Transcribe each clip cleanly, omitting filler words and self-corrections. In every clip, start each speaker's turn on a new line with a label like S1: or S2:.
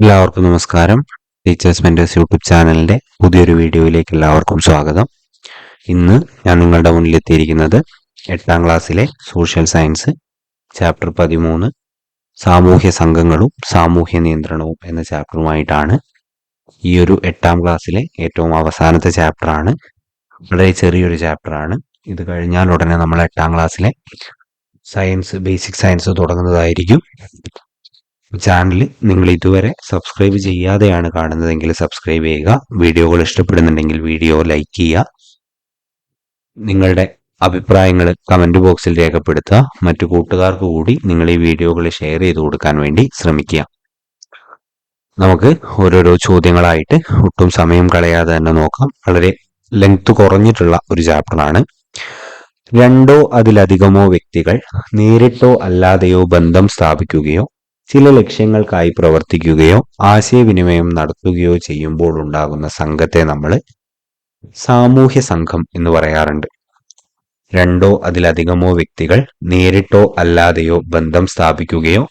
S1: എല്ലാവർക്കും നമസ്കാരം. Teachers mentors YouTube ചാനലിന്റെ പുതിയൊരു വീഡിയോയിലേക്ക് എല്ലാവർക്കും സ്വാഗതം. ഇന്ന് ഞാൻ നിങ്ങളുടെ മുന്നിലെത്തിയിരിക്കുന്നത് 8ാം ക്ലാസ്സിലെ സോഷ്യൽ സയൻസ് ചാപ്റ്റർ 13 സാമൂഹ്യ സംഘങ്ങളും സാമൂഹ്യ നിയന്ത്രണവും എന്ന ചാപ്റ്ററുമായിട്ടാണ്. ഈ ഒരു 8ാം ക്ലാസ്സിലെ ഏറ്റവും അവസാനത്തെ ചാപ്റ്ററാണ്. വളരെ ചെറിയൊരു ചാപ്റ്ററാണ്. ഇത് കഴിഞ്ഞാൽ ഉടനെ നമ്മൾ 8ാം ക്ലാസ്സിലെ ബേസിക് സയൻസ് തുടങ്ങുന്നതായിരിക്കും. ചാനൽ നിങ്ങൾ ഇതുവരെ സബ്സ്ക്രൈബ് ചെയ്യാതെയാണ് കാണുന്നതെങ്കിൽ സബ്സ്ക്രൈബ് ചെയ്യുക. വീഡിയോകൾ ഇഷ്ടപ്പെടുന്നുണ്ടെങ്കിൽ വീഡിയോ ലൈക്ക് ചെയ്യുക. നിങ്ങളുടെ അഭിപ്രായങ്ങൾ കമന്റ് ബോക്സിൽ രേഖപ്പെടുത്തുക. മറ്റു കൂട്ടുകാർക്ക് കൂടി നിങ്ങൾ ഈ വീഡിയോകൾ ഷെയർ ചെയ്ത് കൊടുക്കാൻ വേണ്ടി ശ്രമിക്കുക. നമുക്ക് ഓരോരോ ചോദ്യങ്ങളായിട്ട് ഒട്ടും സമയം കളയാതെ തന്നെ നോക്കാം. വളരെ ലെങ്ത് കുറഞ്ഞിട്ടുള്ള ഒരു ചാപ്റ്ററാണ്. രണ്ടോ അതിലധികമോ വ്യക്തികൾ നേരിട്ടോ അല്ലാതെയോ ബന്ധം സ്ഥാപിക്കുകയോ ചില ലക്ഷ്യങ്ങൾക്കായി പ്രവർത്തിക്കുകയോ ആശയവിനിമയം നടത്തുകയോ ചെയ്യുമ്പോൾ ഉണ്ടാകുന്ന സംഘത്തെ നമ്മൾ സാമൂഹ്യ സംഘം എന്ന് പറയാറുണ്ട്. രണ്ടോ അതിലധികമോ വ്യക്തികൾ നേരിട്ടോ അല്ലാതെയോ ബന്ധം സ്ഥാപിക്കുകയോ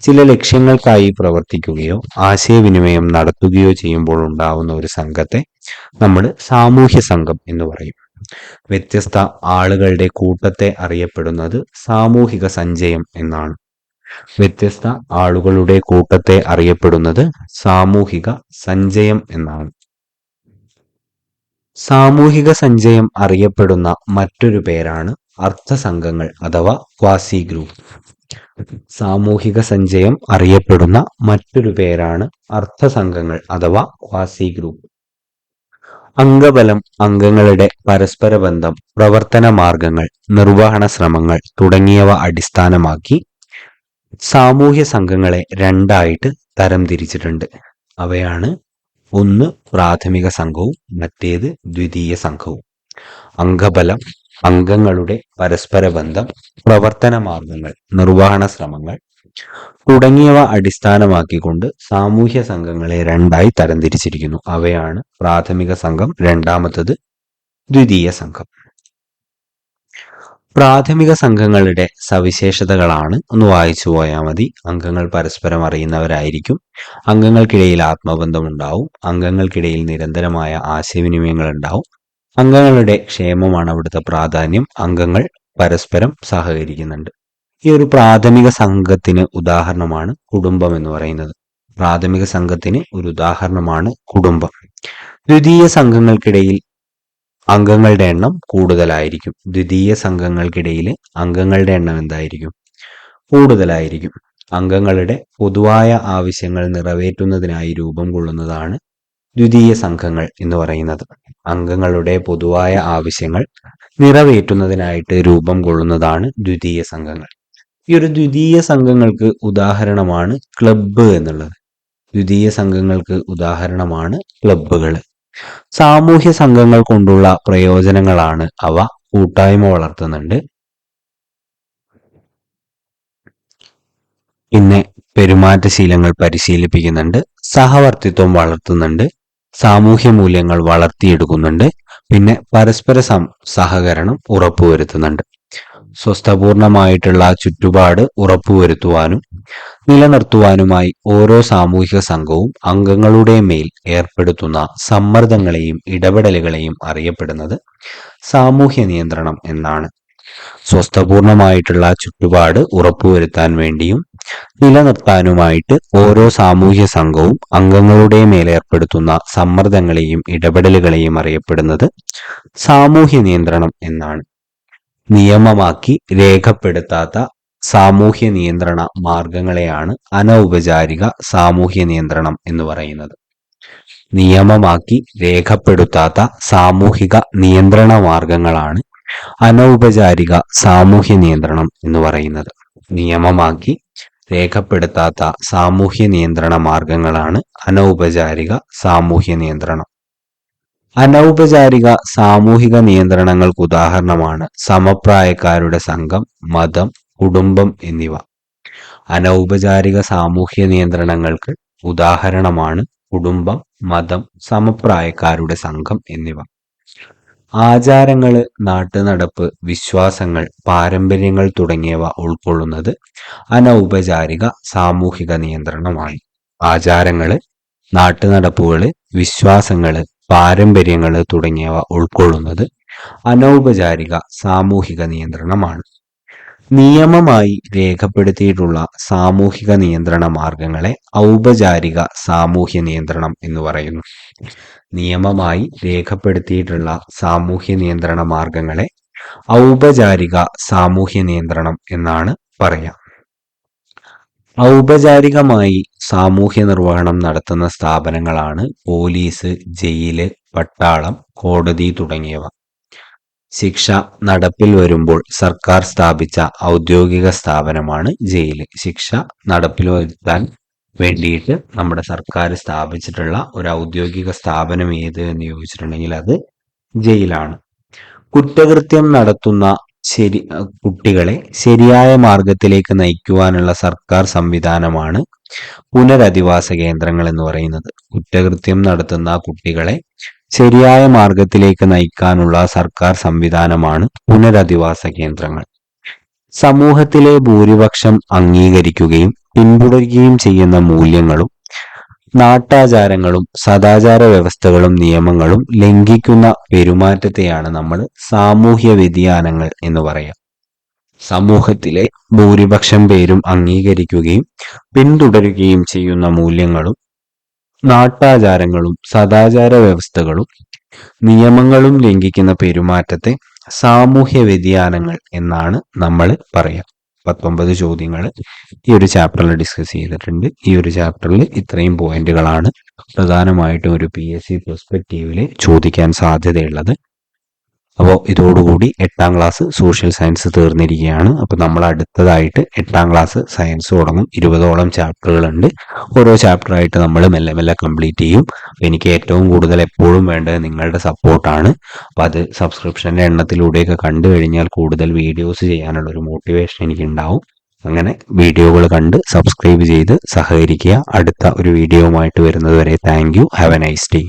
S1: ചില ലക്ഷ്യങ്ങൾക്കായി പ്രവർത്തിക്കുകയോ ആശയവിനിമയം നടത്തുകയോ ചെയ്യുമ്പോൾ ഉണ്ടാവുന്ന ഒരു സംഘത്തെ നമ്മൾ സാമൂഹ്യ സംഘം എന്ന് പറയും. വ്യത്യസ്ത ആളുകളുടെ കൂട്ടത്തെ അറിയപ്പെടുന്നത് സാമൂഹിക സഞ്ചയം എന്നാണ്. വ്യത്യസ്ത ആളുകളുടെ കൂട്ടത്തെ അറിയപ്പെടുന്നത് സാമൂഹിക സഞ്ചയം എന്നാണ്. സാമൂഹിക സഞ്ചയം അറിയപ്പെടുന്ന മറ്റൊരു പേരാണ് അർത്ഥസംഘങ്ങൾ അഥവാ ക്വാസി ഗ്രൂപ്പ്. സാമൂഹിക സഞ്ചയം അറിയപ്പെടുന്ന മറ്റൊരു പേരാണ് അർത്ഥസംഘങ്ങൾ അഥവാ ക്വാസി ഗ്രൂപ്പ്. അംഗബലം, അംഗങ്ങളുടെ പരസ്പര ബന്ധം, പ്രവർത്തന മാർഗങ്ങൾ, നിർവഹണ ശ്രമങ്ങൾ തുടങ്ങിയവ അടിസ്ഥാനമാക്കി സാമൂഹ്യ സംഘങ്ങളെ രണ്ടായിട്ട് തരംതിരിച്ചിട്ടുണ്ട്. അവയാണ് ഒന്ന് പ്രാഥമിക സംഘവും മറ്റേത് ദ്വിതീയ സംഘവും. അംഗബലം, അംഗങ്ങളുടെ പരസ്പര ബന്ധം, പ്രവർത്തന മാർഗങ്ങൾ, നിർവഹണ ശ്രമങ്ങൾ തുടങ്ങിയവ അടിസ്ഥാനമാക്കിക്കൊണ്ട് സാമൂഹ്യ സംഘങ്ങളെ രണ്ടായി തരംതിരിച്ചിരിക്കുന്നു. അവയാണ് പ്രാഥമിക സംഘം, രണ്ടാമത്തത് ദ്വിതീയ സംഘം. പ്രാഥമിക സംഘങ്ങളുടെ സവിശേഷതകളാണ്, ഒന്ന് വായിച്ചു പോയാൽ മതി. അംഗങ്ങൾ പരസ്പരം അറിയുന്നവരായിരിക്കും. അംഗങ്ങൾക്കിടയിൽ ആത്മബന്ധം ഉണ്ടാവും. അംഗങ്ങൾക്കിടയിൽ നിരന്തരമായ ആശയവിനിമയങ്ങൾ ഉണ്ടാവും. അംഗങ്ങളുടെ ക്ഷേമമാണ് അവിടുത്തെ പ്രാധാന്യം. അംഗങ്ങൾ പരസ്പരം സഹകരിക്കുന്നുണ്ട്. ഈ ഒരു പ്രാഥമിക സംഘത്തിന് ഉദാഹരണമാണ് കുടുംബം എന്ന് പറയുന്നത്. പ്രാഥമിക സംഘത്തിന് ഒരു ഉദാഹരണമാണ് കുടുംബം. ദ്വിതീയ സംഘങ്ങൾക്കിടയിൽ അംഗങ്ങളുടെ എണ്ണം കൂടുതലായിരിക്കും. ദ്വിതീയ സംഘങ്ങൾക്കിടയിൽ അംഗങ്ങളുടെ എണ്ണം എന്തായിരിക്കും? കൂടുതലായിരിക്കും. അംഗങ്ങളുടെ പൊതുവായ ആവശ്യങ്ങൾ നിറവേറ്റുന്നതിനായി രൂപം കൊള്ളുന്നതാണ് ദ്വിതീയ സംഘങ്ങൾ എന്ന് പറയുന്നത്. അംഗങ്ങളുടെ പൊതുവായ ആവശ്യങ്ങൾ നിറവേറ്റുന്നതിനായിട്ട് രൂപം കൊള്ളുന്നതാണ് ദ്വിതീയ സംഘങ്ങൾ. ഈ ഒരു ദ്വിതീയ സംഘങ്ങൾക്ക് ഉദാഹരണമാണ് ക്ലബ്ബ് എന്നുള്ളത്. ദ്വിതീയ സംഘങ്ങൾക്ക് ഉദാഹരണമാണ് ക്ലബ്ബുകൾ. സാമൂഹ്യ സംഘങ്ങൾ കൊണ്ടുള്ള പ്രയോജനങ്ങളാണ് അവ. കൂട്ടായ്മ വളർത്തുന്നുണ്ട്. പിന്നെ പെരുമാറ്റശീലങ്ങൾ പരിശീലിപ്പിക്കുന്നുണ്ട്. സഹവർത്തിത്വം വളർത്തുന്നുണ്ട്. സാമൂഹ്യ മൂല്യങ്ങൾ വളർത്തിയെടുക്കുന്നുണ്ട്. പിന്നെ പരസ്പര സഹകരണം ഉറപ്പുവരുത്തുന്നുണ്ട്. സ്വസ്ഥപൂർണമായിട്ടുള്ള ചുറ്റുപാട് ഉറപ്പുവരുത്തുവാനും നിലനിർത്തുവാനുമായി ഓരോ സാമൂഹിക സംഘവും അംഗങ്ങളുടെ മേൽ ഏർപ്പെടുത്തുന്ന സമ്മർദ്ദങ്ങളെയും ഇടപെടലുകളെയും അറിയപ്പെടുന്നത് സാമൂഹ്യ നിയന്ത്രണം എന്നാണ്. സ്വസ്ഥപൂർണമായിട്ടുള്ള ചുറ്റുപാട് ഉറപ്പുവരുത്താൻ വേണ്ടിയും നിലനിർത്താനുമായിട്ട് ഓരോ സാമൂഹ്യ സംഘവും അംഗങ്ങളുടെ മേൽ ഏർപ്പെടുത്തുന്ന സമ്മർദ്ദങ്ങളെയും ഇടപെടലുകളെയും അറിയപ്പെടുന്നത് സാമൂഹ്യ നിയന്ത്രണം എന്നാണ്. നിയമമാക്കി രേഖപ്പെടുത്താത്ത സാമൂഹ്യ നിയന്ത്രണ മാർഗങ്ങളെയാണ് അനൗപചാരിക സാമൂഹ്യ നിയന്ത്രണം എന്ന് പറയുന്നത്. നിയമമാക്കി രേഖപ്പെടുത്താത്ത സാമൂഹിക നിയന്ത്രണ മാർഗങ്ങളാണ് അനൗപചാരിക സാമൂഹ്യ നിയന്ത്രണം എന്ന് പറയുന്നത്. നിയമമാക്കി രേഖപ്പെടുത്താത്ത സാമൂഹ്യ നിയന്ത്രണ മാർഗങ്ങളാണ് അനൗപചാരിക സാമൂഹ്യ നിയന്ത്രണം. അനൗപചാരിക സാമൂഹിക നിയന്ത്രണങ്ങൾക്ക് ഉദാഹരണമാണ് സമപ്രായക്കാരുടെ സംഘം, മതം, കുടുംബം എന്നിവ. അനൗപചാരിക സാമൂഹ്യ നിയന്ത്രണങ്ങൾക്ക് ഉദാഹരണമാണ് കുടുംബം, മതം, സമപ്രായക്കാരുടെ സംഘം എന്നിവ. ആചാരങ്ങൾ, നാട്ടുനടപ്പ്, വിശ്വാസങ്ങൾ, പാരമ്പര്യങ്ങൾ തുടങ്ങിയവ ഉൾക്കൊള്ളുന്നത് അനൗപചാരിക സാമൂഹിക നിയന്ത്രണമാണ്. ആചാരങ്ങള്, നാട്ടുനടപ്പുകള്, വിശ്വാസങ്ങള്, പാരമ്പര്യങ്ങള് തുടങ്ങിയവ ഉൾക്കൊള്ളുന്നത് അനൗപചാരിക സാമൂഹിക നിയന്ത്രണമാണ്. നിയമമായി രേഖപ്പെടുത്തിയിട്ടുള്ള സാമൂഹിക നിയന്ത്രണ മാർഗങ്ങളെ ഔപചാരിക സാമൂഹ്യ നിയന്ത്രണം എന്ന് പറയുന്നു. നിയമമായി രേഖപ്പെടുത്തിയിട്ടുള്ള സാമൂഹ്യ നിയന്ത്രണ മാർഗങ്ങളെ ഔപചാരിക സാമൂഹ്യ നിയന്ത്രണം എന്നാണ് പറയാം. ഔപചാരികമായി സാമൂഹ്യ നിർവഹണം നടത്തുന്ന സ്ഥാപനങ്ങളാണ് പോലീസ്, ജയില്, പട്ടാളം, കോടതി തുടങ്ങിയവ. ശിക്ഷ നടപ്പിൽ വരുമ്പോൾ സർക്കാർ സ്ഥാപിച്ച ഔദ്യോഗിക സ്ഥാപനമാണ് ജയില്. ശിക്ഷ നടപ്പിൽ വരുത്താൻ വേണ്ടിയിട്ട് നമ്മുടെ സർക്കാർ സ്ഥാപിച്ചിട്ടുള്ള ഒരു ഔദ്യോഗിക സ്ഥാപനം ഏത് എന്ന് ചോദിച്ചിട്ടുണ്ടെങ്കിൽ അത് ജയിലാണ്. കുറ്റകൃത്യം നടത്തുന്ന കുട്ടികളെ ശരിയായ മാർഗത്തിലേക്ക് നയിക്കുവാനുള്ള സർക്കാർ സംവിധാനമാണ് പുനരധിവാസ കേന്ദ്രങ്ങൾ എന്ന് പറയുന്നത്. കുറ്റകൃത്യം നടത്തുന്ന കുട്ടികളെ ശരിയായ മാർഗത്തിലേക്ക് നയിക്കാനുള്ള സർക്കാർ സംവിധാനമാണ് പുനരധിവാസ കേന്ദ്രങ്ങൾ. സമൂഹത്തിലെ ഭൂരിപക്ഷം അംഗീകരിക്കുകയും പിന്തുടരുകയും ചെയ്യുന്ന മൂല്യങ്ങളും നാട്ടാചാരങ്ങളും സദാചാര വ്യവസ്ഥകളും നിയമങ്ങളും ലംഘിക്കുന്ന പെരുമാറ്റത്തെയാണ് നമ്മൾ സാമൂഹ്യ വ്യതിയാനങ്ങൾ എന്ന് പറയാം. സമൂഹത്തിലെ ഭൂരിപക്ഷം പേരും അംഗീകരിക്കുകയും പിന്തുടരുകയും ചെയ്യുന്ന മൂല്യങ്ങളും നാട്ടാചാരങ്ങളും സദാചാര വ്യവസ്ഥകളും നിയമങ്ങളും ലംഘിക്കുന്ന പെരുമാറ്റത്തെ സാമൂഹ്യ വ്യതിയാനങ്ങൾ എന്നാണ് നമ്മൾ പറയാം. 19 ചോദ്യങ്ങൾ ഈ ഒരു ചാപ്റ്ററിൽ ഡിസ്കസ് ചെയ്തിട്ടുണ്ട്. ഈ ഒരു ചാപ്റ്ററിൽ ഇത്രയും പോയിന്റുകളാണ് പ്രധാനമായിട്ടും ഒരു PSC പെർസ്പെക്റ്റീവിൽ ചോദിക്കാൻ സാധ്യതയുള്ളത്. അപ്പോൾ ഇതോടുകൂടി 8ാം ക്ലാസ് സോഷ്യൽ സയൻസ് തീർന്നിരിക്കുകയാണ്. അപ്പോൾ നമ്മൾ അടുത്തതായിട്ട് 8ാം ക്ലാസ് സയൻസ് തുടങ്ങും. 20ഓളം ചാപ്റ്ററുകളുണ്ട്. ഓരോ ചാപ്റ്ററായിട്ട് നമ്മൾ മെല്ലെ മെല്ലെ കംപ്ലീറ്റ് ചെയ്യും. എനിക്ക് ഏറ്റവും കൂടുതൽ എപ്പോഴും വേണ്ടത് നിങ്ങളുടെ സപ്പോർട്ടാണ്. അപ്പോൾ അത് സബ്സ്ക്രിപ്ഷൻ്റെ എണ്ണത്തിലൂടെയൊക്കെ കണ്ടു കഴിഞ്ഞാൽ കൂടുതൽ വീഡിയോസ് ചെയ്യാനുള്ള ഒരു മോട്ടിവേഷൻ എനിക്ക് ഉണ്ടാവും. അങ്ങനെ വീഡിയോകൾ കണ്ട് സബ്സ്ക്രൈബ് ചെയ്ത് സഹകരിക്കുക. അടുത്ത ഒരു വീഡിയോയുമായിട്ട് വരുന്നത് വരെ thank you. Have A nice day.